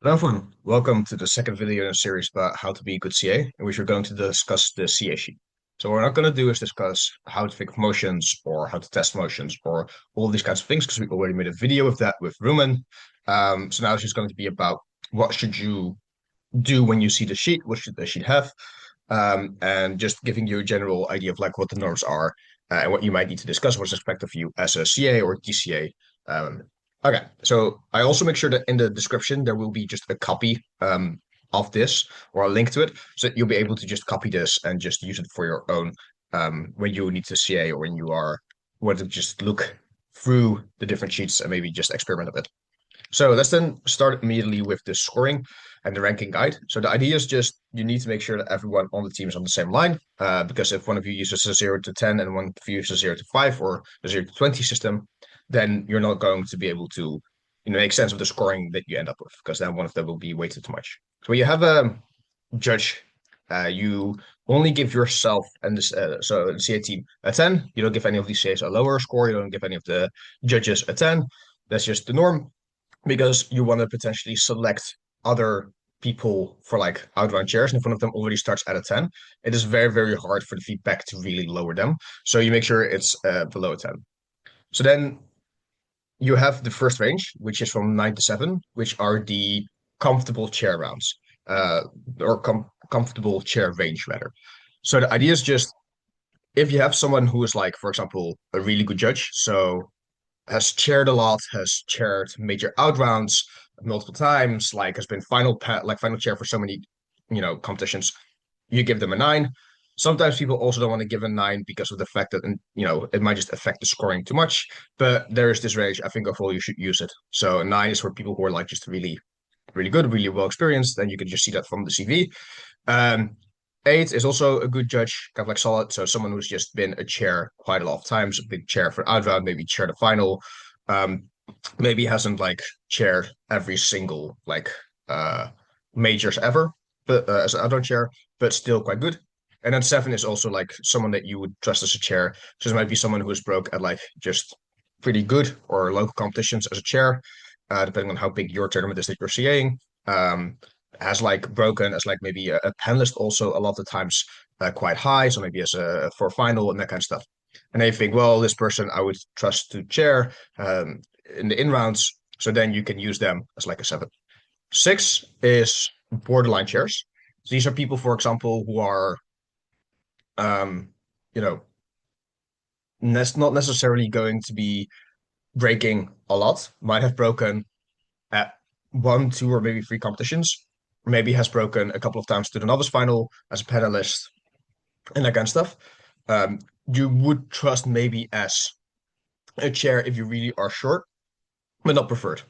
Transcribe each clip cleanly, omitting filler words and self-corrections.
Hello everyone, welcome to the second video in a series about how to be a good CA, in which we're going to discuss the CA sheet. So what we're not going to do is discuss how to think motions or how to test motions or all these kinds of things, because we already made a video of that with Rumen. So now it's just going to be about what should you do when you see the sheet, what should the sheet have, and just giving you a general idea of like what the norms are and what you might need to discuss, what's expected of you as a CA or DCA. Okay, so I also make sure that in the description there will be just a copy of this or a link to it, so that you'll be able to just copy this and just use it for your own when you need to CA or when you are want to just look through the different sheets and maybe just experiment a bit. So let's then start immediately with the scoring and the ranking guide. So the idea is just you need to make sure that everyone on the team is on the same line, because if one of you uses a 0 to 10 and one of you uses a 0 to 5 or a 0 to 20 system, then you're not going to be able to make sense of the scoring that you end up with, because then one of them will be weighted too much. So when you have a judge, you only give yourself and this so the CA team a 10. You don't give any of these CAs a lower score. You don't give any of the judges a 10. That's just the norm, because you want to potentially select other people for like outright chairs. And if one of them already starts at a 10, it is very, very hard for the feedback to really lower them. So you make sure it's below a 10. So then you have the first range, which is from 9 to 7, which are the comfortable chair rounds, uh, or comfortable chair range, rather. So the idea is just if you have someone who is like, for example, a really good judge, so has chaired a lot, has chaired major out rounds multiple times, like has been final chair for so many, competitions. You give them a 9. Sometimes people also don't want to give a 9 because of the fact that it might just affect the scoring too much. But there is this range. I think overall you should use it. So a 9 is for people who are like just really, really good, really well experienced. Then you can just see that from the CV. Um, 8 is also a good judge, kind of like solid. So someone who's just been a chair quite a lot of times, a big chair for out round, maybe chair the final. Um, Maybe hasn't like chaired every single like majors ever, but as an out round chair, but still quite good. And then 7 is also like someone that you would trust as a chair. So this might be someone who is broke at like just pretty good or local competitions as a chair, depending on how big your tournament is that you're CAing. Has like broken as like maybe a panelist also a lot of the times, quite high, so maybe as a for final and that kind of stuff. And they think, well, this person I would trust to chair in the in rounds, so then you can use them as like a 7. 6 is borderline chairs. So these are people, for example, who are um, you know not necessarily going to be breaking a lot. Might have broken at one, two, or maybe three competitions. Maybe has broken a couple of times to the novice final as a panelist and that kind of stuff. Um, you would trust maybe as a chair if you really are short, but not preferred.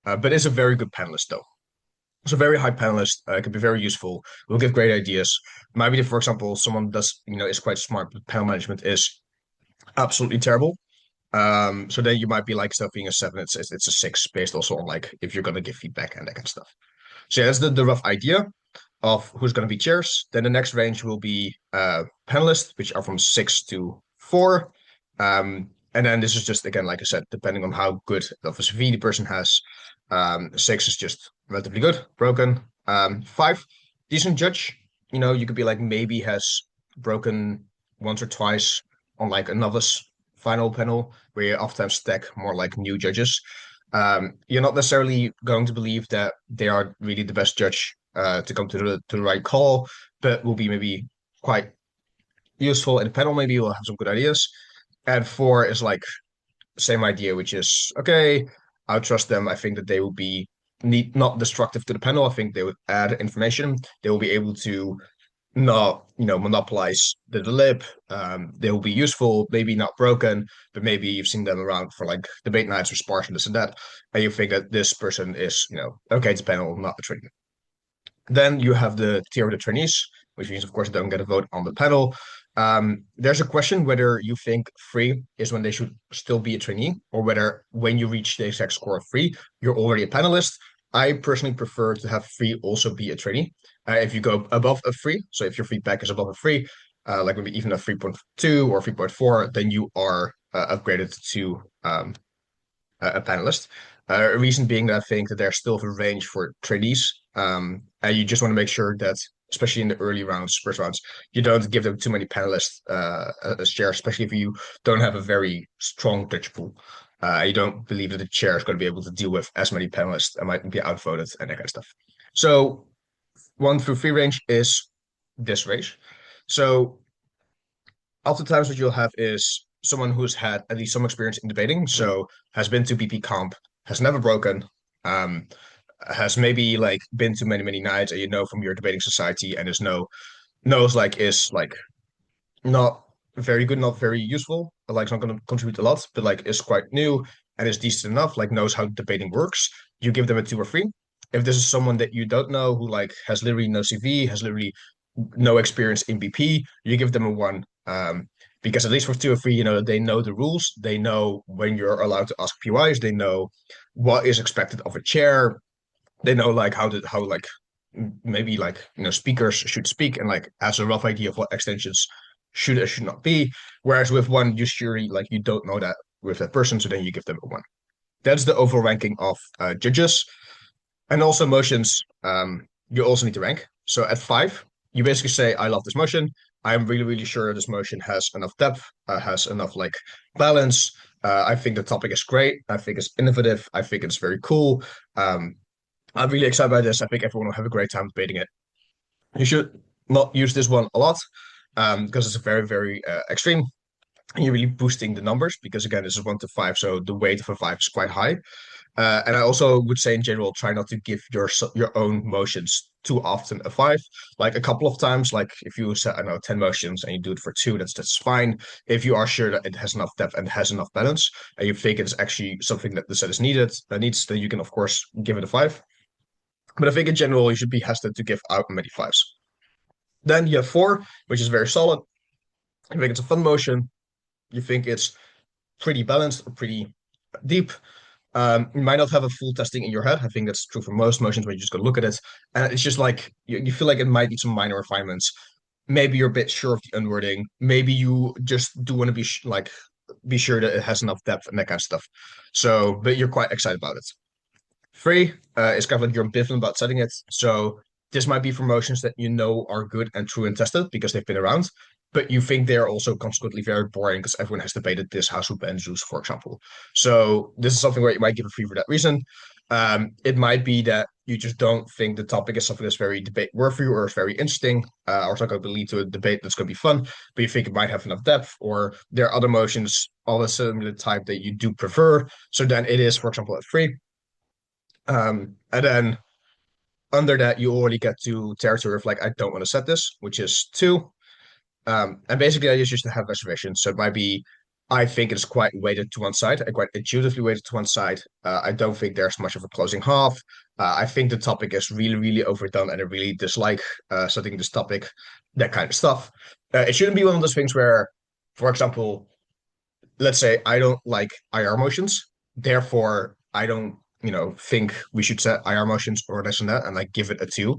But is a very good panelist though. It's a very high panelist. Can be very useful. Will give great ideas. Maybe, for example, someone does is quite smart, but panel management is absolutely terrible. So then you might be like stuff being a 7. It's a 6 based also on like if you're gonna give feedback and that kind of stuff. So yeah, that's the rough idea of who's going to be chairs. Then the next range will be panelists, which are from 6 to 4. And then this is just, again, like I said, depending on how good of a CV the person has. 6 is just relatively good, broken. 5, decent judge. You could be like maybe has broken once or twice on like a novice final panel, where you oftentimes stack more like new judges. You're not necessarily going to believe that they are really the best judge to come to the right call, but will be maybe quite useful in the panel. Maybe will have some good ideas. And 4 is like same idea, which is okay. I trust them. I think that they will be not destructive to the panel. I think they would add information. They will be able to not monopolize the lib. They will be useful, maybe not broken, but maybe you've seen them around for like debate nights or spars and this and that, and you think that this person is okay to panel, not a trainee. Then you have the tier of the trainees, which means of course they don't get a vote on the panel. There's a question whether you think 3 is when they should still be a trainee, or whether when you reach the exact score of 3 you're already a panelist. I personally prefer to have 3 also be a trainee. If you go above a 3, so if your feedback is above a 3, like maybe even a 3.2 or 3.4, then you are upgraded to a panelist. Reason being that I think that there's still a range for trainees, and you just want to make sure that, especially in the early rounds, first rounds, you don't give them too many panelists as chair, especially if you don't have a very strong judge pool. You don't believe that the chair is going to be able to deal with as many panelists and might be outvoted and that kind of stuff. So 1 through 3 range is this range. So oftentimes what you'll have is someone who's had at least some experience in debating, so has been to BP comp, has never broken, um, has maybe like been to many, many nights, and you know from your debating society, and is like not very good, not very useful, like it's not going to contribute a lot, but like is quite new and is decent enough, like knows how debating works. You give them a 2 or 3. If this is someone that you don't know who like has literally no CV, has literally no experience in BP, you give them a 1. Because at least for 2 or 3, they know the rules, they know when you're allowed to ask PYs, they know what is expected of a chair, they know like how like maybe like speakers should speak and like has a rough idea of what extensions should or should not be. Whereas with 1, you surely like you don't know that with that person, so then you give them a 1. That's the overall ranking of judges. And also motions, you also need to rank. So at 5, you basically say, I love this motion. I'm really, really sure this motion has enough depth, has enough like balance. I think the topic is great. I think it's innovative. I think it's very cool. Um, I'm really excited by this. I think everyone will have a great time debating it. You should not use this one a lot because it's very, very extreme. And you're really boosting the numbers because, again, this is 1 to 5. So the weight of a 5 is quite high. And I also would say in general, try not to give your own motions too often a 5. Like a couple of times, like if you set, I don't know, 10 motions and you do it for 2, that's fine. If you are sure that it has enough depth and has enough balance, and you think it's actually something that the set is needs, then you can of course give it a 5. But I think in general, you should be hesitant to give out many 5s. Then you have 4, which is very solid. You think it's a fun motion. You think it's pretty balanced or pretty deep. You might not have a full testing in your head. I think that's true for most motions where you just go look at it. And it's just like you feel like it might need some minor refinements. Maybe you're a bit sure of the unwording. Maybe you just do want to be sure that it has enough depth and that kind of stuff. So, but you're quite excited about it. 3 is kind of like you're ambivalent about setting it. So this might be for motions that you know are good and true and tested because they've been around, but you think they're also consequently very boring because everyone has debated this House and Zeus, for example. So this is something where you might give a 3 for that reason. It might be that you just don't think the topic is something that's very debate worthy or is very interesting, or it's not going to lead to a debate that's going to be fun, but you think it might have enough depth, or there are other motions of a similar type that you do prefer. So then it is, for example, at 3. And then under that, you already get to territory of like, I don't want to set this, which is 2. And basically, I just to have reservations. So it might be, I think it's quite weighted to one side, quite intuitively weighted to one side. I don't think there's much of a closing half. I think the topic is really, really overdone, and I really dislike studying this topic, that kind of stuff. It shouldn't be one of those things where, for example, let's say I don't like IR motions, therefore I don't, think we should set IR motions or this and that, and like give it a 2,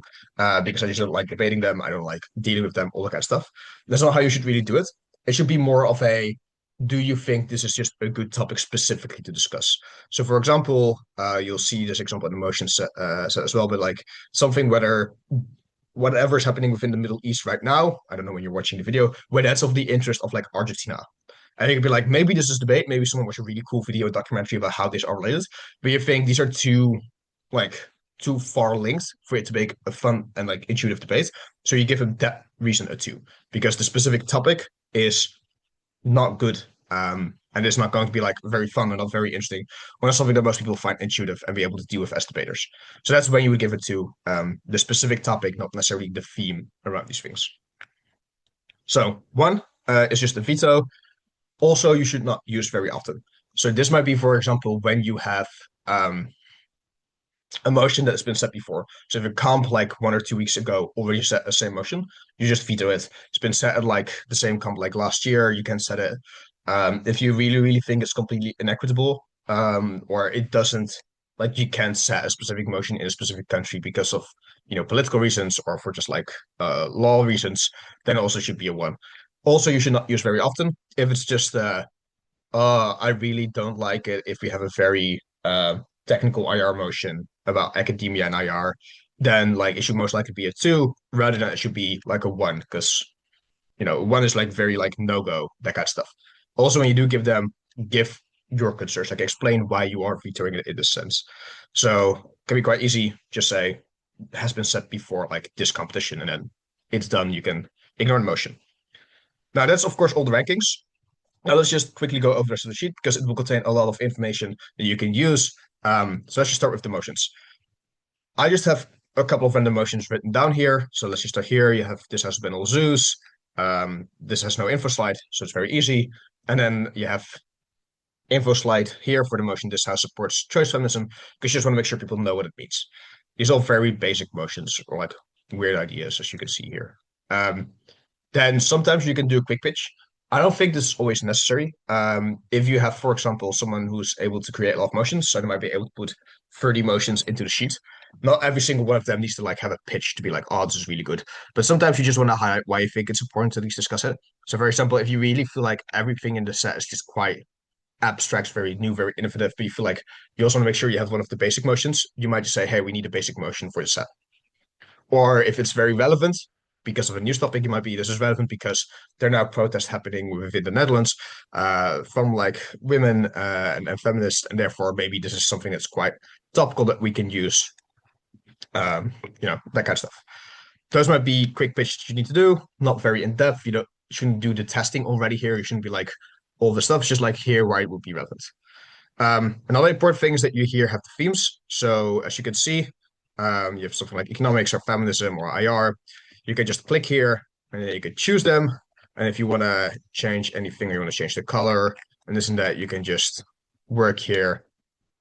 because I just don't like debating them. I don't like dealing with them, all that kind of stuff. That's not how you should really do it. It should be more of a, do you think this is just a good topic specifically to discuss? So, for example, you'll see this example in the motion set as well, but like something whether whatever is happening within the Middle East right now, I don't know when you're watching the video, where that's of the interest of like Argentina. I think it'd be like, maybe this is debate. Maybe someone watched a really cool video documentary about how these are related. But you think these are like, too far linked for it to make a fun and like intuitive debate. So you give them that reason a 2, because the specific topic is not good. And it's not going to be like very fun and not very interesting. When it's something that most people find intuitive and be able to deal with as debaters. So that's when you would give it to the specific topic, not necessarily the theme around these things. So 1 is just a veto. Also, you should not use very often. So this might be, for example, when you have a motion that has been set before. So if a comp like 1 or 2 weeks ago already set the same motion, you just veto it. It's been set at like the same comp like last year, you can set it. If you really, really think it's completely inequitable, or it doesn't, like you can't set a specific motion in a specific country because of, political reasons or for just like law reasons, then also should be a 1. Also, you should not use very often. If it's just I really don't like it if we have a very technical IR motion about academia and IR, then like it should most likely be a two rather than it should be like a one, because one is like very like no-go, that kind of stuff. Also, when you do give them, give your concerns, like explain why you are vetoing it in this sense. So it can be quite easy, just say has been said before, like this competition, and then it's done. You can ignore the motion. Now that's of course all the rankings. Now let's just quickly go over the rest of the sheet because it will contain a lot of information that you can use. So let's just start with the motions. I just have a couple of random motions written down here. So let's just start here. You have this has been all Zeus. This has no info slide, so it's very easy. And then you have info slide here for the motion. This house supports choice feminism because you just want to make sure people know what it means. These are all very basic motions or like weird ideas, as you can see here. Um, then sometimes you can do a quick pitch. I don't think this is always necessary. If you have, for example, someone who's able to create a lot of motions, so they might be able to put 30 motions into the sheet. Not every single one of them needs to like have a pitch to be like, oh, this is really good. But sometimes you just want to highlight why you think it's important to at least discuss it. So, for example, if you really feel like everything in the set is just quite abstract, very new, very innovative, but you feel like you also want to make sure you have one of the basic motions, you might just say, hey, we need a basic motion for the set. Or if it's very relevant because of a news topic, it might be this is relevant because there are now protests happening within the Netherlands from like women and feminists, and therefore maybe this is something that's quite topical that we can use, that kind of stuff. Those might be quick pitches you need to do, not very in depth. You shouldn't do the testing already here. You shouldn't be like all the stuff, just like here why it would be relevant. Another important thing is that you here have the themes. So as you can see, you have something like economics or feminism or IR. You can just click here and then you can choose them. And if you want to change anything, or you want to change the color and this and that, you can just work here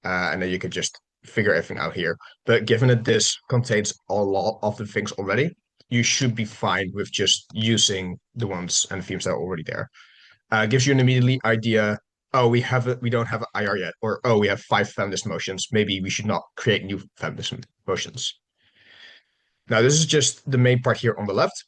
and then you can just figure everything out here. But given that this contains a lot of the things already, you should be fine with just using the ones and themes that are already there. Gives you an immediately idea. Oh, we don't have an IR yet, or oh, we have 5 feminist motions. Maybe we should not create new feminist motions. Now, this is just the main part here on the left.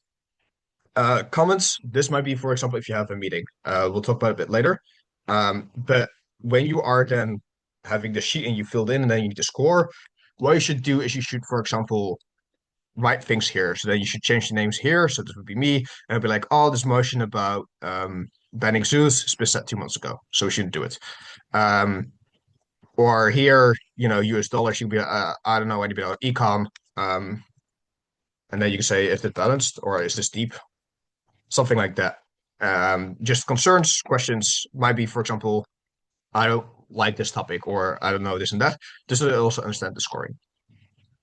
Comments. This might be, for example, if you have a meeting. We'll talk about it a bit later. But when you are then having the sheet and you filled in, and then you need to score, what you should do is you should, for example, write things here. So then you should change the names here. So this would be me, and it'd be like, oh, this motion about banning Zeus has been set 2 months ago, so we shouldn't do it. Or here, US dollar should be, I don't know anything about econ. And then you can say, is it balanced or is this deep? Something like that. Just concerns, questions might be, for example, I don't like this topic, or I don't know this and that. Just to also understand the scoring.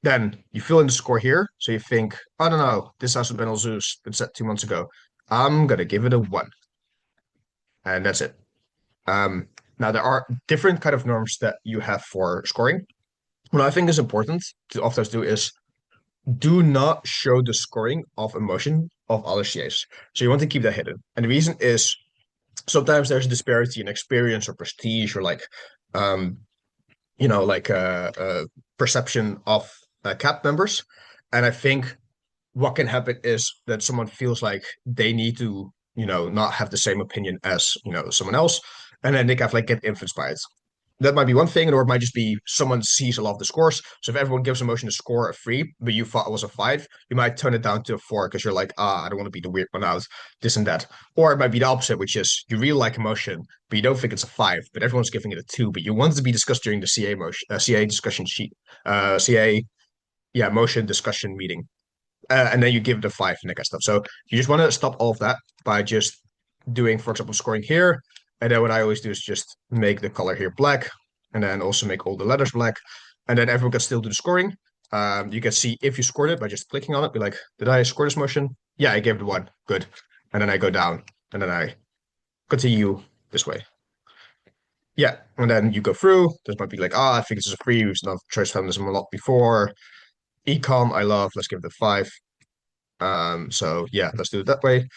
Then you fill in the score here. So you think, I don't know, this has been Zeus been set 2 months ago. I'm gonna give it a 1. And that's it. Now there are different kind of norms that you have for scoring. What I think is important to oftentimes do is do not show the scoring of emotion of other CAs. So you want to keep that hidden. And the reason is sometimes there's a disparity in experience or prestige or like perception of CAP members. And I think what can happen is that someone feels like they need to, not have the same opinion as, someone else. And then they kind of like get influenced by it. That might be one thing, or it might just be someone sees a lot of the scores. So if everyone gives a motion to score a 3, but you thought it was a 5, you might turn it down to a 4 because you're like, I don't want to be the weird one out, this and that. Or it might be the opposite, which is you really like a motion, but you don't think it's a 5, but everyone's giving it a 2, but you want it to be discussed during the CA motion, CA discussion sheet, motion discussion meeting. And then you give it a 5 and that kind of stuff. So you just want to stop all of that by just doing, for example, scoring here. And then what I always do is just make the color here black, and then also make all the letters black. And then everyone can still do the scoring. You can see if you scored it by just clicking on it, be like, did I score this motion? Yeah, I gave it 1. Good. And then I go down, and then I continue this way. Yeah, and then you go through. This might be like, I think this is a 3. We've not choice feminism a lot before. Ecom, I love. Let's give it a 5. So yeah, let's do it that way.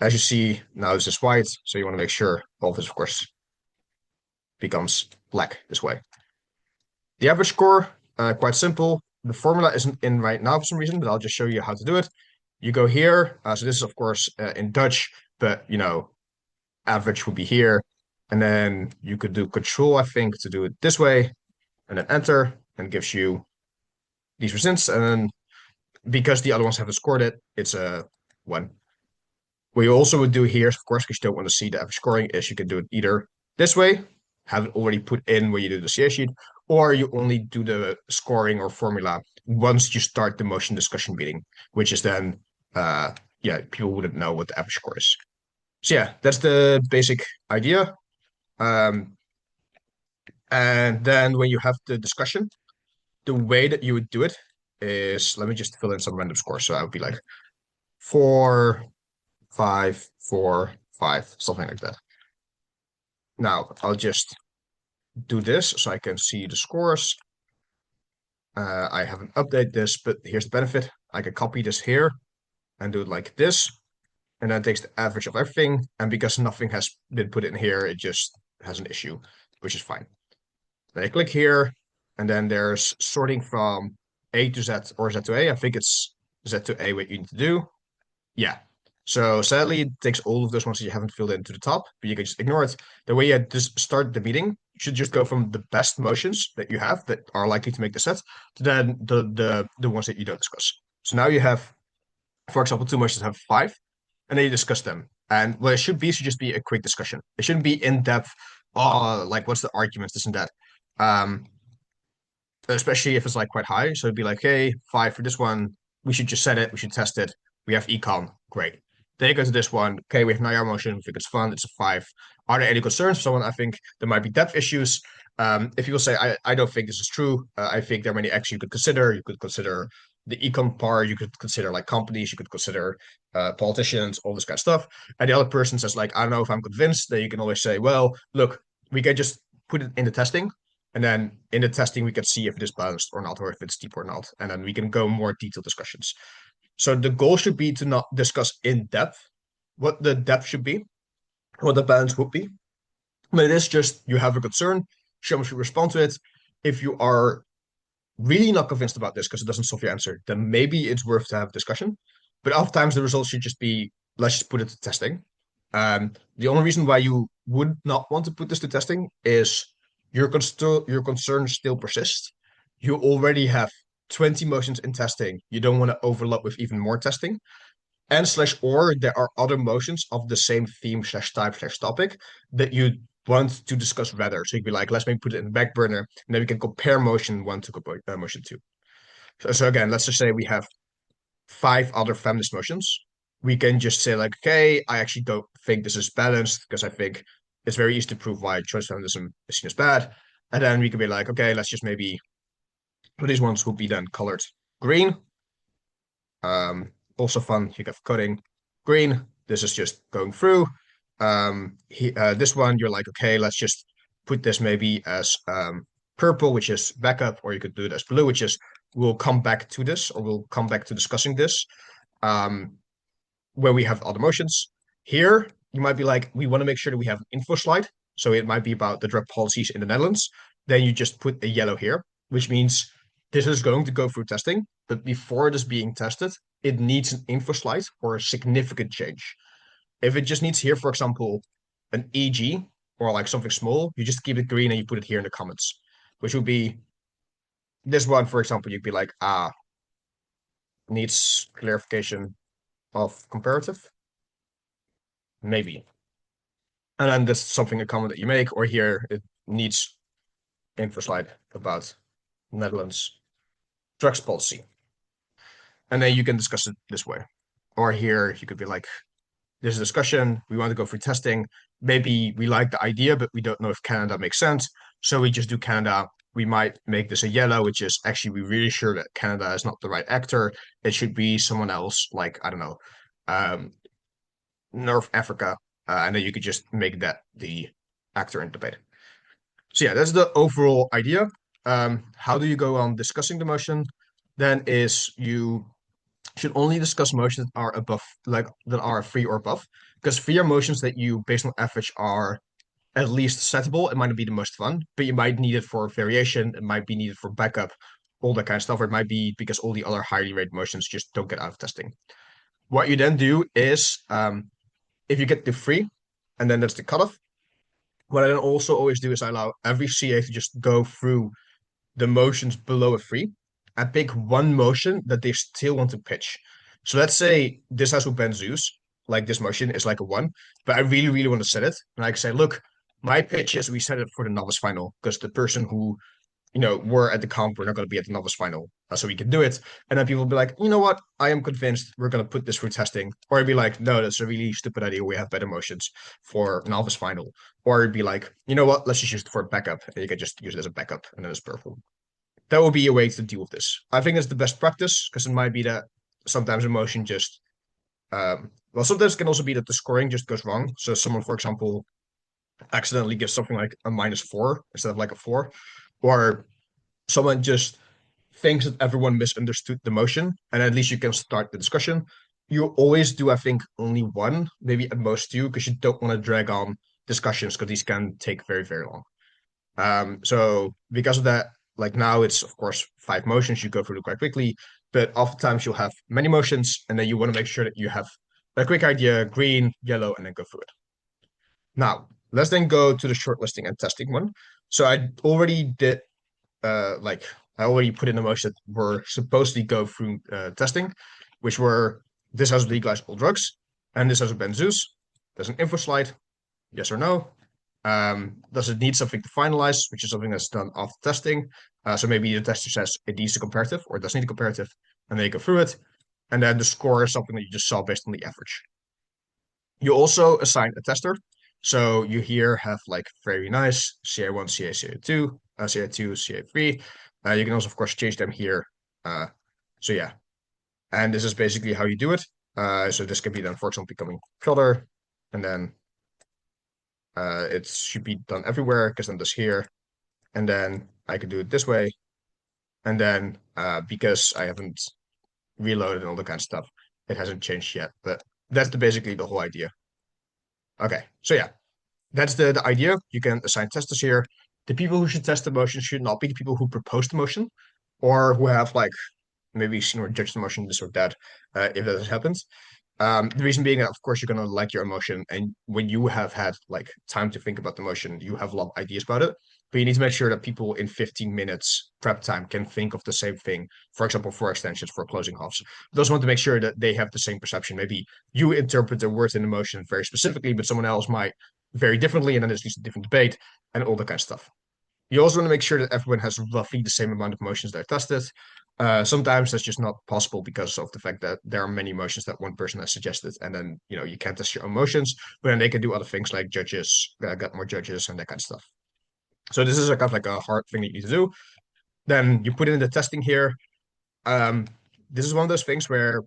As you see, now this is white, so you want to make sure all of this, of course, becomes black this way. The average score, quite simple. The formula isn't in right now for some reason, but I'll just show you how to do it. You go here. So this is, of course, in Dutch, but, average would be here. And then you could do control, I think, to do it this way. and then enter, and gives you these results. And then because the other ones haven't scored it, it's a 1. What you also would do here, of course, because you don't want to see the average scoring, is you can do it either this way, have it already put in where you do the CA sheet, or you only do the scoring or formula once you start the motion discussion meeting, which is then, yeah, people wouldn't know what the average score is. So yeah, that's the basic idea. Um, and then when you have the discussion, the way that you would do it is, let me just fill in some random scores. So I would be like 4, 5, 4, 5, something like that. Now I'll just do this so I can see the scores. I haven't updated this, but here's the benefit. I can copy this here and do it like this. And that takes the average of everything. And because nothing has been put in here, it just has an issue, which is fine. Then I click here, and then there's sorting from A to Z or Z to A. I think it's Z to A what you need to do. Yeah. So sadly, it takes all of those ones that you haven't filled in to the top, but you can just ignore it. The way you just start the meeting, you should just go from the best motions that you have that are likely to make the set to then the ones that you don't discuss. So now you have, for example, 2 motions that have 5, and then you discuss them. And what it should just be a quick discussion. It shouldn't be in depth. Oh, like what's the arguments, this and that. Um, Especially if it's like quite high. So it'd be like, hey, 5 for this one. We should just set it. We should test it. We have econ. Great. Then you go to this one. Okay, we have Nayar motion. We think it's fun. It's a 5. Are there any concerns for someone? I think there might be depth issues. If you will say, I don't think this is true. I think there are many acts you could consider. You could consider the econ part. You could consider like companies. You could consider politicians, all this kind of stuff. And the other person says like, I don't know if I'm convinced. Then you can always say, well, look, we can just put it in the testing. And then in the testing, we can see if it is balanced or not, or if it's deep or not. And then we can go more detailed discussions. So the goal should be to not discuss in depth what the depth should be, what the balance would be. But it is just you have a concern, someone should respond to it. If you are really not convinced about this because it doesn't solve your answer, then maybe it's worth to have discussion. But oftentimes the results should just be, let's just put it to testing. The only reason why you would not want to put this to testing is your concerns still persist. You already have 20 motions in testing. You don't want to overlap with even more testing. And slash or there are other motions of the same theme slash type slash topic that you want to discuss rather. So you'd be like, let's maybe put it in the back burner, and then we can compare motion 1 to motion 2. So again, let's just say we have 5 other feminist motions. We can just say like, okay, I actually don't think this is balanced because I think it's very easy to prove why choice feminism is seen as bad. And then we can be like, okay, let's just maybe these ones will be then colored green. Also fun, you have coding green. This is just going through. This one, you're like, okay, let's just put this maybe as purple, which is backup, or you could do it as blue, which is we'll come back to this, or we'll come back to discussing this where we have other motions. Here, you might be like, we want to make sure that we have an info slide. So it might be about the drug policies in the Netherlands. Then you just put a yellow here, which means this is going to go through testing. But before it is being tested, it needs an info slide or a significant change. If it just needs here, for example, an EG or like something small, you just keep it green and you put it here in the comments, which would be this one, for example, you'd be like, needs clarification of comparative, maybe. And then that's something, a comment that you make, or here it needs info slide about Netherlands drugs policy. And then you can discuss it this way. Or here you could be like, there's a discussion, we want to go through testing. Maybe we like the idea, but we don't know if Canada makes sense. So we just do Canada. We might make this a yellow, which is actually we're really sure that Canada is not the right actor. It should be someone else, like, I don't know, North Africa. And then you could just make that the actor in debate. So yeah, that's the overall idea. How do you go on discussing the motion? Then is you should only discuss motions that are above, like that are 3 or above, because 3 are motions that you, based on average, are at least settable. It might not be the most fun, but you might need it for variation. It might be needed for backup, all that kind of stuff. Or it might be because all the other highly rated motions just don't get out of testing. What you then do is, if you get to 3, and then that's the cutoff. What I then also always do is I allow every CA to just go through the motions below a three and pick one motion that they still want to pitch. So let's say this has with Ben Zeus, like this motion is like a one, but I really, really want to set it. And I can say, look, my pitch is we set it for the novice final because the person who we're at the comp, we're not going to be at the novice final, so we can do it. And then people will be like, you know what? I am convinced we're going to put this through testing. Or it'd be like, no, that's a really stupid idea. We have better motions for novice final. Or it'd be like, you know what? Let's just use it for a backup. And you can just use it as a backup, and then it's purple. That would be a way to deal with this. I think it's the best practice because it might be that sometimes a motion just, well, sometimes it can also be that the scoring just goes wrong. So someone, for example, accidentally gives something like a -4 instead of like a four, or someone just thinks that everyone misunderstood the motion, and at least you can start the discussion. You always do, I think, only one, maybe at most two, because you don't want to drag on discussions because these can take very, very long. So because of that, like now it's of course five motions, you go through it quite quickly, but oftentimes you'll have many motions, and then you want to make sure that you have a quick idea, green, yellow, and then go through it. Now, let's then go to the shortlisting and testing one. So I already did like I already put in the motion that were supposedly go through testing, which were this has legalized all drugs, and this has a benzus. There's an info slide, yes or no. Does it need something to finalize, which is something that's done after testing? So maybe the tester says it needs a comparative or it doesn't need a comparative, and they go through it. And then the score is something that you just saw based on the average. You also assign a tester. So you here have like very nice CA1, CA, CA2, CA2, CA3. You can also, of course, change them here. So yeah, and this is basically how you do it. So this can be done, for example, becoming color, and then it should be done everywhere because then this here, and then I can do it this way, and then because I haven't reloaded and all the kind of stuff, it hasn't changed yet. But that's basically the whole idea. Okay, so yeah, that's the idea. You can assign testers here. The people who should test the motion should not be the people who propose the motion or who have like maybe seen or judged the motion this or that, if that has happened. The reason being that, of course, you're going to like your emotion. And when you have had like time to think about the motion, you have a lot of ideas about it. But you need to make sure that people in 15 minutes prep time can think of the same thing. For example, for extensions, for closing halves. Those want to make sure that they have the same perception. Maybe you interpret the word and emotion very specifically, but someone else might very differently. And then there's a different debate and all that kind of stuff. You also want to make sure that everyone has roughly the same amount of motions they're tested. Sometimes that's just not possible because of the fact that there are many motions that one person has suggested, and then you can't test your own motions, but then they can do other things like judges, get more judges, and that kind of stuff. So this is a kind of like a hard thing that you need to do. Then you put in the testing here. Um, this is one of those things where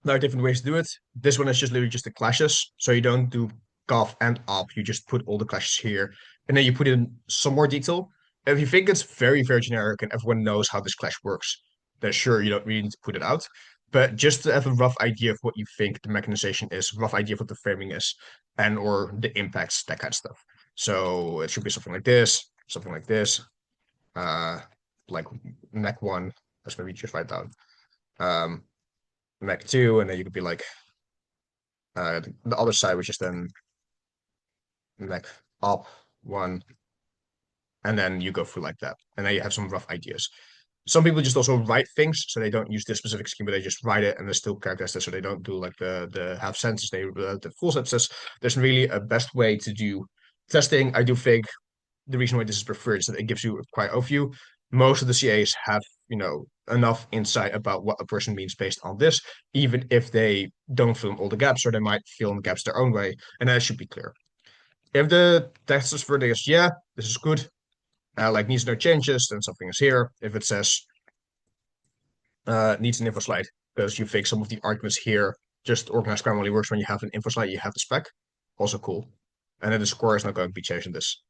there are different ways to do it. This one is just literally just the clashes, so you don't do golf and op. You just put all the clashes here, and then you put in some more detail. If you think it's very, very generic and everyone knows how this clash works, then sure, you don't really need to put it out. But just to have a rough idea of what you think the mechanization is, rough idea of what the framing is, and or the impacts, that kind of stuff. So it should be something like this, uh, like mech one. Let's maybe just write down mech two, and then you could be like the other side, which is then mech up one, and then you go through like that, and then you have some rough ideas. Some people just also write things, so they don't use this specific scheme, but they just write it and they still characterize it, so they don't do like the half sentences, they the full sentences. There's really a best way to do testing. I do think the reason why this is preferred is that it gives you quite a overview. Most of the CAs have, enough insight about what a person means based on this, even if they don't fill in all the gaps, or they might fill in the gaps their own way, and that should be clear. If the text is verdict is yeah, this is good, like needs no changes, then something is here. If it says needs an info slide, because you think some of the arguments here just organized crime only works when you have an info slide, you have the spec. Also cool. And then the score is not going to be changing this.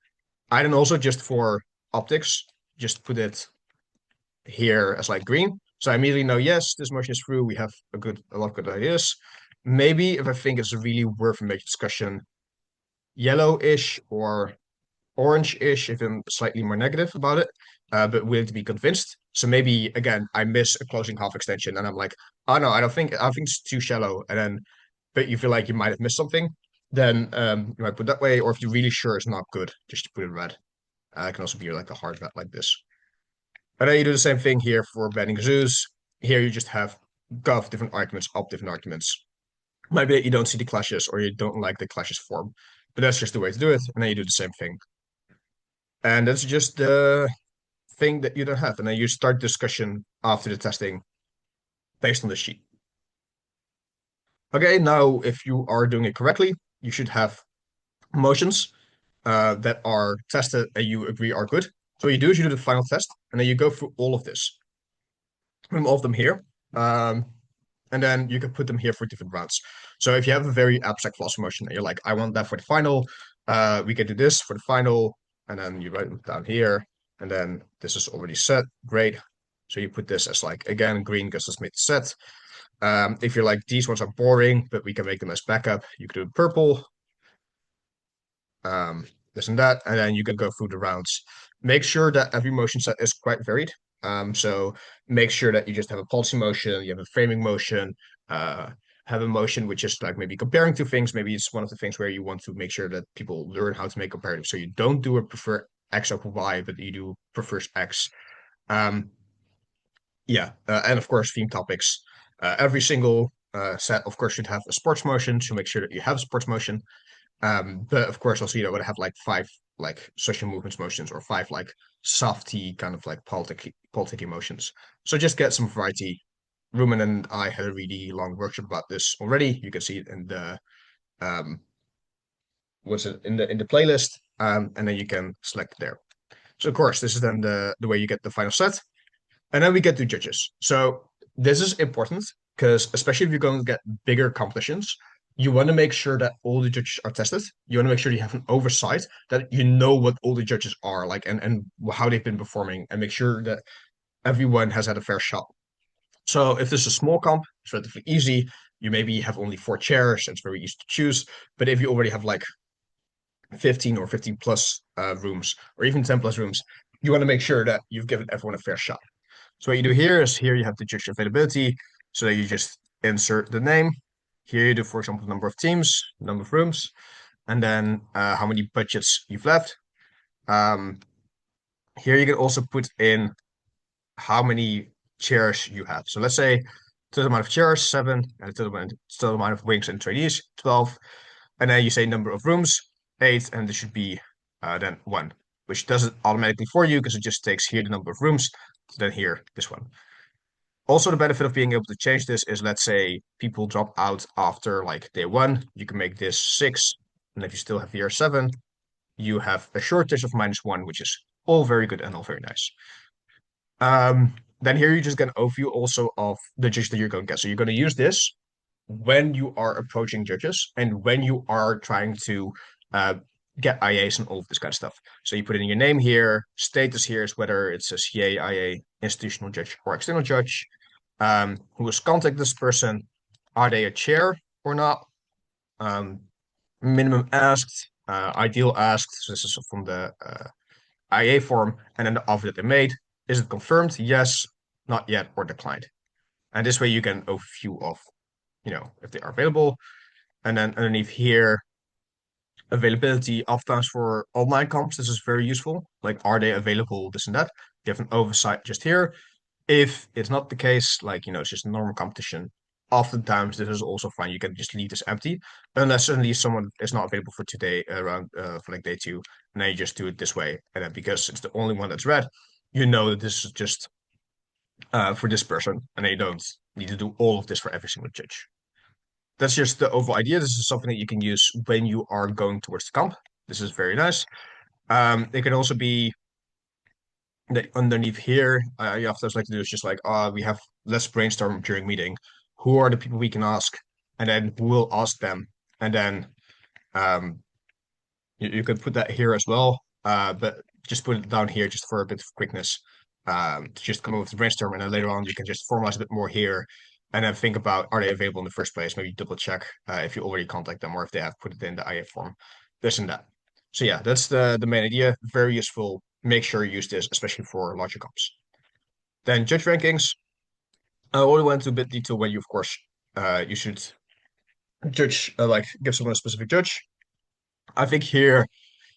I then also just for optics, just put it here as like green. So I immediately know, yes, this motion is through. We have a lot of good ideas. Maybe if I think it's really worth a major discussion, yellow-ish or orange-ish if I'm slightly more negative about it, but willing to be convinced. So maybe again, I miss a closing half extension, and I'm like, oh no, I think it's too shallow. And then, but you feel like you might have missed something, then you might put that way. Or if you're really sure it's not good, just put it red. It can also be like a hard red like this. And then you do the same thing here for betting zoos. Here you just have gov different arguments, up different arguments. Maybe you don't see the clashes or you don't like the clashes form, but that's just the way to do it. And then you do the same thing. And that's just the thing that you don't have. And then you start discussion after the testing based on the sheet. Okay, now if you are doing it correctly, you should have motions that are tested and you agree are good. So what you do is you do the final test, and then you go through all of this, put all of them here, um, and then you can put them here for different rounds. So if you have a very abstract velocity motion and you're like, I want that for the final, we can do this for the final, and then you write them down here, and then this is already set. Great. So you put this as like, again, green because it's made the set. If you're like, these ones are boring, but we can make them as backup, you could do purple, this and that, and then you can go through the rounds. Make sure that every motion set is quite varied. So make sure that you just have a policy motion, you have a framing motion, uh, have a motion which is like maybe comparing two things. Maybe it's one of the things where you want to make sure that people learn how to make comparatives. So you don't do a prefer X over Y, but you do prefers X. Um, yeah, and of course, theme topics. Every single set, of course, should have a sports motion to make sure that you have a sports motion. But of course, also, would have like five like social movements motions or five like softy kind of like politic emotions. So just get some variety. Rumen and I had a really long workshop about this already. You can see it in the um what's it in the playlist. And then you can select it there. So of course, this is then the way you get the final set. And then we get to judges. So this is important because especially if you're going to get bigger competitions, you want to make sure that all the judges are tested. You want to make sure you have an oversight that you know what all the judges are like and how they've been performing and make sure that everyone has had a fair shot. So if this is a small comp, it's relatively easy. You maybe have only 4 chairs, it's very easy to choose. But if you already have like 15 or 15 plus rooms or even 10 plus rooms, you want to make sure that you've given everyone a fair shot. So what you do here is here you have the judge availability. So that you just insert the name. Here you do, for example, the number of teams, number of rooms, and then how many budgets you've left. Um, Here you can also put in how many chairs you have. So let's say total amount of chairs, 7, and the total amount of wings and trainees, 12. And then you say number of rooms, 8, and this should be then 1, which does it automatically for you because it just takes here the number of rooms, then here this one. Also, the benefit of being able to change this is, let's say people drop out after like day 1, you can make this 6, and if you still have here 7, you have a shortage of -1, which is all very good and all very nice. Then here you just get an overview also of the judges that you're going to get. So you're going to use this when you are approaching judges and when you are trying to get IAs and all of this kind of stuff. So you put in your name here, status here is whether it's a CA, IA, institutional judge, or external judge. Who has contacted this person? Are they a chair or not? Um, Minimum asked, ideal asked. So this is from the IA form, and then the offer that they made. Is it confirmed? Yes, not yet, or declined. And this way you get an overview of, if they are available. And then underneath here, availability oftentimes for online comps. This is very useful. Like, are they available? This and that. You have an oversight just here. If it's not the case, like, it's just a normal competition, oftentimes this is also fine. You can just leave this empty, unless suddenly someone is not available for today around for like day 2, and then you just do it this way. And then because it's the only one that's red, you know that this is just for this person, and you don't need to do all of this for every single judge. That's just the overall idea. This is something that you can use when you are going towards the comp. This is very nice. It can also be that underneath here, you often like to do is just like, let's brainstorm during meeting. Who are the people we can ask? And then we'll ask them. And then um, you could put that here as well, but just put it down here just for a bit of quickness, to just come up with the brainstorm. And then later on, you can just formalize a bit more here and then think about, are they available in the first place? Maybe double check if you already contact them or if they have put it in the IA form, this and that. So yeah, that's the main idea. Very useful. Make sure you use this, especially for larger comps. Then judge rankings. I only went into a bit detail when you, of course, you should judge, like give someone a specific judge. I think here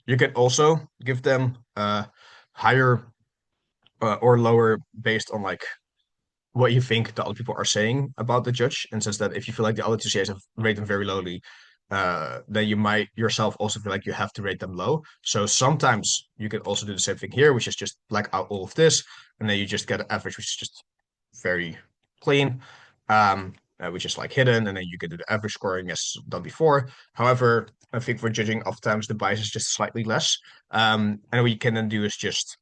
you can also give them higher or lower based on like what you think the other people are saying about the judge, and says that if you feel like the other two CAs have rated them very lowly, then you might yourself also feel like you have to rate them low. So sometimes you can also do the same thing here, which is just black out all of this, and then you just get an average, which is just very clean, which is like hidden, and then you can do the average scoring as done before. However, I think for judging, oftentimes the bias is just slightly less. And what you can then do is just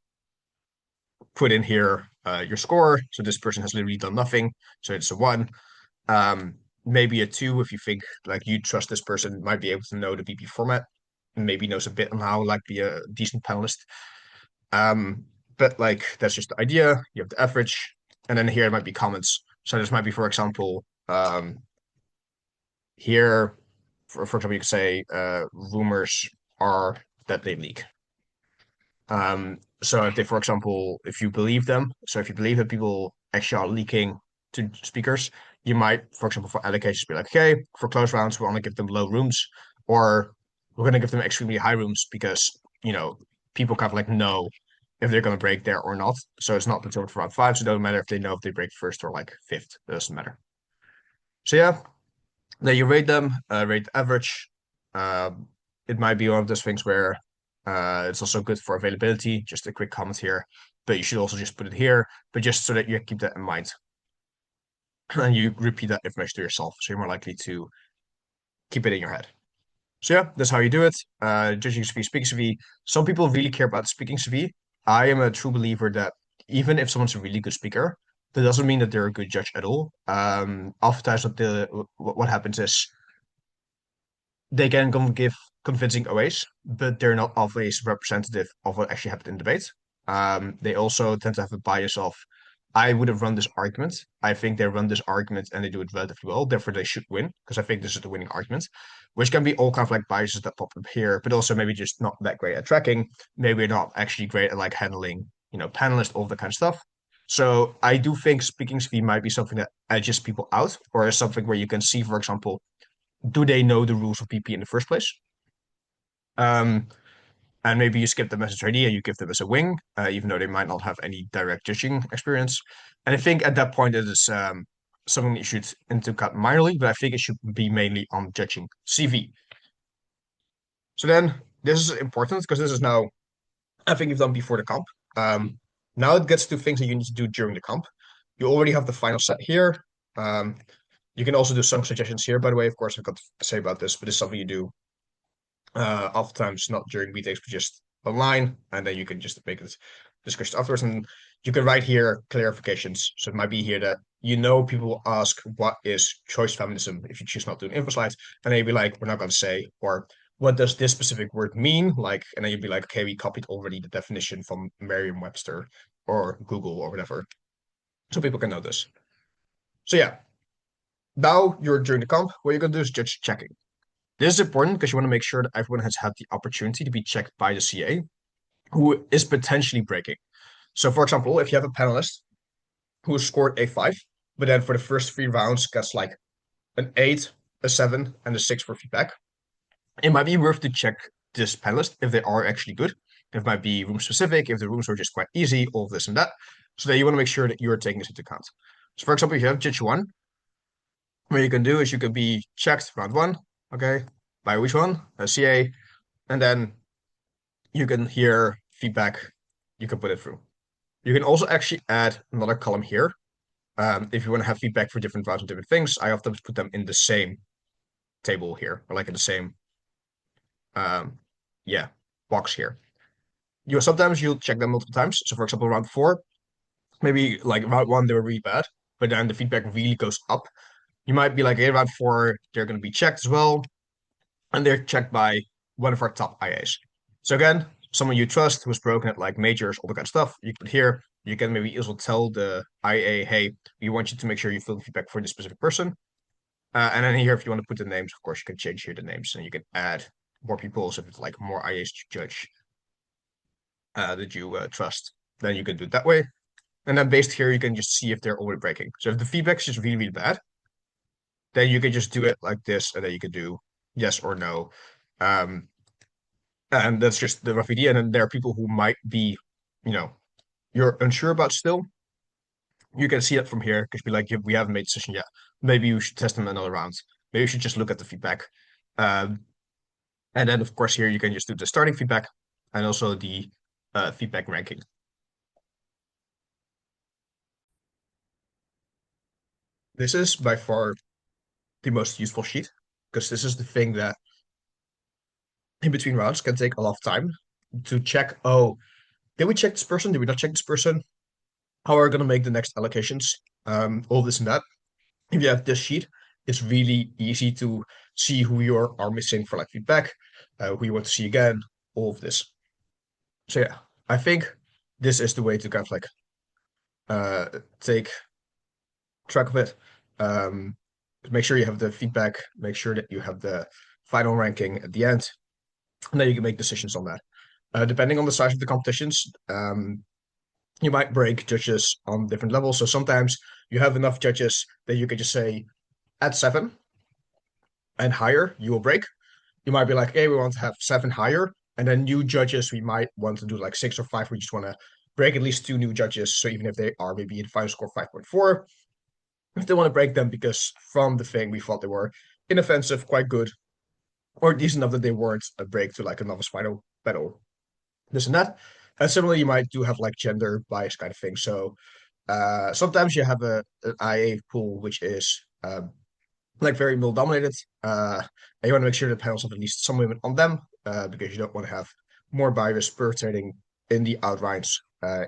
put in here your score. So this person has literally done nothing. So it's a one. Maybe a two if you think like you trust this person might be able to know the BP format and maybe knows a bit on how like be a decent panelist. Um, but like that's just the idea. You have the average, and then here might be comments. So this might be, for example, here, for example, you could say rumors are that they leak. So if they, for example, if you believe them, so if you believe that people actually are leaking to speakers, you might, for example, for allocations, be like, okay, for close rounds, we want to give them low rooms, or we're going to give them extremely high rooms because, people kind of like know if they're going to break there or not. So it's not determined for round five. So it doesn't matter if they know if they break first or like fifth. It doesn't matter. So yeah, then you rate them, rate the average. Um, it might be one of those things where it's also good for availability. Just a quick comment here, but you should also just put it here, but just so that you keep that in mind. And you repeat that information to yourself, so you're more likely to keep it in your head. So yeah, that's how you do it. Judging CV, speaking CV. Some people really care about speaking CV. I am a true believer that even if someone's a really good speaker, that doesn't mean that they're a good judge at all. Oftentimes, what happens is they can give convincing OAs, but they're not always representative of what actually happened in debate. They also tend to have a bias of, I would have run this argument. I think they run this argument and they do it relatively well, therefore they should win, because I think this is the winning argument, which can be all kind of like biases that pop up here, but also maybe just not that great at tracking. Maybe not actually great at like handling, panelists, all that kind of stuff. So I do think speaking speed might be something that edges people out, or is something where you can see, for example, do they know the rules of PP in the first place? Um, and maybe you skip the message ID and you give them as a wing, even though they might not have any direct judging experience. And I think at that point it is something that you should into cut minorly, but I think it should be mainly on judging CV. So then this is important because this is now I think you've done before the comp. Um, Now it gets to things that you need to do during the comp. You already have the final set here. Um, you can also do some suggestions here, by the way. Of course, I've got to say about this, but it's something you do oftentimes not during meetings, but just online, and then you can just make this discussion afterwards. And you can write here clarifications. So it might be here that people will ask what is choice feminism if you choose not to do an info slides, and then you'd be like, we're not going to say, or what does this specific word mean? Like, and then you'd be like, okay, we copied already the definition from Merriam-Webster or Google or whatever, so people can know this. So yeah, now you're during the comp. What you're going to do is judge checking. This is important because you want to make sure that everyone has had the opportunity to be checked by the CA who is potentially breaking. So, for example, if you have a panelist who scored a 5, but then for the first 3 rounds gets like an 8, a 7, and a 6 for feedback, it might be worth to check this panelist if they are actually good. It might be room specific, if the rooms are just quite easy, all of this and that. So that you want to make sure that you're taking this into account. So, for example, if you have Judge 1, what you can do is you can be checked round 1, okay, by which one? A CA, and then you can hear feedback, you can put it through. You can also actually add another column here. If you want to have feedback for different routes and different things, I often put them in the same table here, or like in the same, um, yeah, box here. Sometimes you'll check them multiple times. So for example, round 4, maybe like round 1, they were really bad, but then the feedback really goes up. You might be like, hey, round 4, they're going to be checked as well. And they're checked by one of our top IAs. So again, someone you trust who's broken at like majors, all the kind of stuff. You put here, you can maybe also tell the IA, hey, we want you to make sure you fill the feedback for this specific person. And then here, if you want to put the names, of course, you can change here the names and you can add more people. So if it's like more IAs to judge that you trust, then you can do it that way. And then based here, you can just see if they're already breaking. So if the feedback is just really, really bad, then you can just do it like this, and then you can do yes or no. Um, and that's just the rough idea. And then there are people who might be, you know, you're unsure about still, you can see it from here because be like, we haven't made a decision yet. Maybe you should test them another round. Maybe you should just look at the feedback. Um, and then, of course, here you can just do the starting feedback and also the feedback ranking. This is by far the most useful sheet because this is the thing that in between rounds can take a lot of time to check. Oh, did we check this person? Did we not check this person? How are we going to make the next allocations? All this and that. If you have this sheet, it's really easy to see who you are missing for like feedback, who you want to see again, all of this. So yeah, I think this is the way to kind of like uh, take track of it. Um, make sure you have the feedback, make sure that you have the final ranking at the end, and then you can make decisions on that. Depending on the size of the competitions, you might break judges on different levels. So sometimes you have enough judges that you can just say at 7 and higher, you will break. You might be like, hey, we want to have 7 higher. And then new judges, we might want to do like 6 or 5. We just want to break at least 2 new judges. So even if they are maybe in final score 5.4, if they want to break them because from the thing we thought they were inoffensive, quite good, or decent enough that they weren't a break to like a novice final battle, this and that. And similarly, you might do have like gender bias kind of thing. So sometimes you have an IA pool which is like very male dominated, and you want to make sure the panels have at least some women on them because you don't want to have more bias perpetrating in the outlines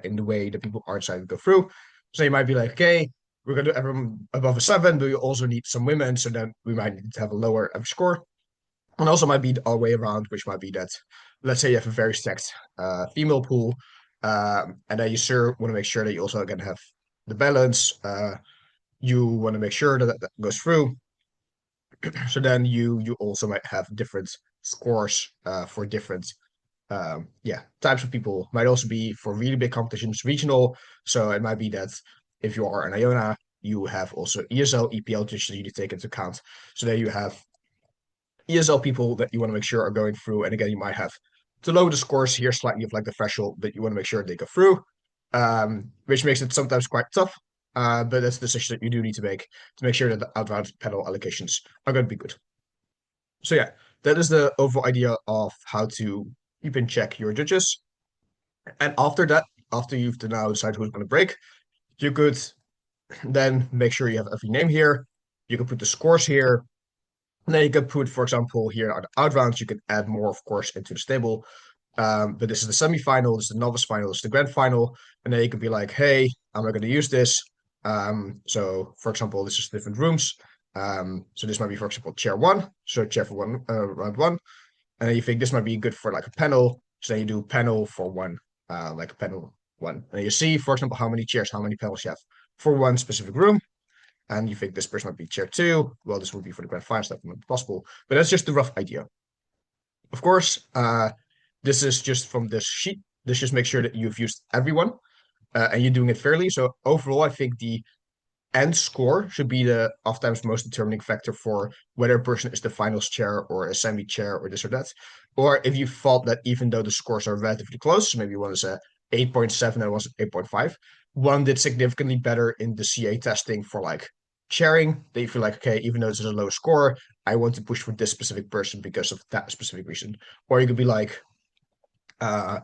in the way that people are deciding to go through. So you might be like, okay, we're going to do everyone above a 7, but you also need some women, so then we might need to have a lower average score. And also might be the other way around, which might be that, let's say you have a very stacked female pool, and then you sure want to make sure that you also again have the balance. You want to make sure that that goes through. So then you also might have different scores for different yeah types of people. Might also be for really big competitions regional. So it might be that if you are an Iona, you have also ESL, EPL judges you need to take into account. So there you have ESL people that you want to make sure are going through. And again, you might have to lower the scores here slightly of like the threshold that you want to make sure they go through, which makes it sometimes quite tough. But that's a decision that you do need to make sure that the outround panel allocations are going to be good. So yeah, that is the overall idea of how to keep in check your judges. And after that, after you've now decided who's going to break, you could then make sure you have every name here. You can put the scores here. And then you can put, for example, here are the out rounds. You can add more, of course, into the table. But this is the semi-final, this is the novice final, this is the grand final. And then you could be like, hey, I'm not going to use this. So, for example, this is different rooms. So this might be, for example, chair 1. So chair for one round 1. And then you think this might be good for like a panel. So then you do panel for 1, like a panel 1. And you see, for example, how many chairs, how many panels you have for one specific room. And you think this person might be chair 2. Well, this would be for the grand final, so that might be possible. But that's just the rough idea. Of course, this is just from this sheet. This just makes sure that you've used everyone and you're doing it fairly. So overall, I think the end score should be the oftentimes most determining factor for whether a person is the finals chair or a semi chair or this or that. Or if you thought that even though the scores are relatively close, so maybe one is a 8.7 and one is 8.5, one did significantly better in the CA testing for like sharing. They feel like, okay, even though this is a low score, I want to push for this specific person because of that specific reason. Or you could be like, uh,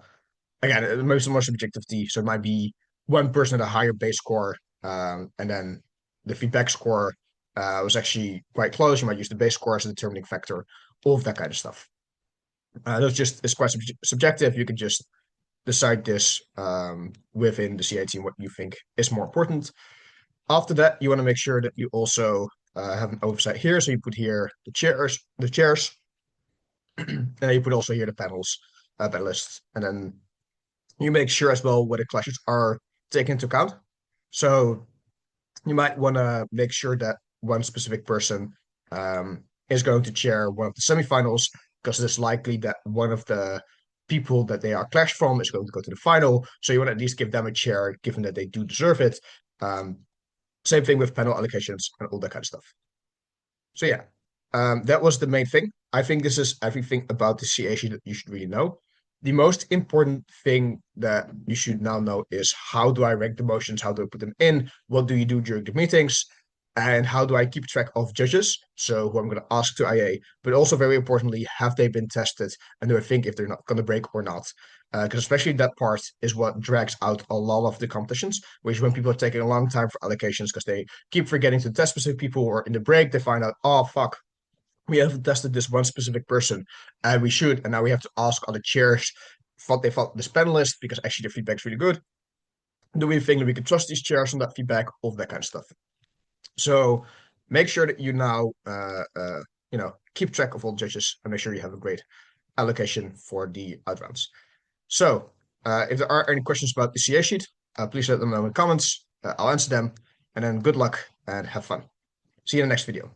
again, most more subjectivity. So it might be one person at a higher base score, and then the feedback score was actually quite close. You might use the base score as a determining factor, all of that kind of stuff. That's just it's quite subjective. You can just decide this within the CI team what you think is more important. After that, you want to make sure that you also have an oversight here. So you put here the chairs, and then you put also here the panels, panelists, and then you make sure as well whether clashes are taken into account. So you might want to make sure that one specific person is going to chair one of the semifinals because it's likely that one of the people that they are clashed from is going to go to the final. So you want to at least give them a chair, given that they do deserve it. Um, Same thing with panel allocations and all that kind of stuff. So yeah, that was the main thing. I think this is everything about the CA sheet that you should really know. the most important thing that you should now know is how do I rank the motions? How do I put them in? What do you do during the meetings? And how do I keep track of judges? So who I'm going to ask to IA, but also very importantly, have they been tested? And do I think if they're not going to break or not? Because especially that part is what drags out a lot of the competitions, which is when people are taking a long time for allocations because they keep forgetting to test specific people, or in the break they find out, oh fuck, we haven't tested this one specific person, and we should, and now we have to ask other chairs what they thought this panelist because actually their feedback's really good. Do we think that we can trust these chairs on that feedback? All that kind of stuff. So make sure that you now, keep track of all judges and make sure you have a great allocation for the outrounds. So if there are any questions about the CA sheet, please let them know in the comments. I'll answer them. And then good luck and have fun. See you in the next video.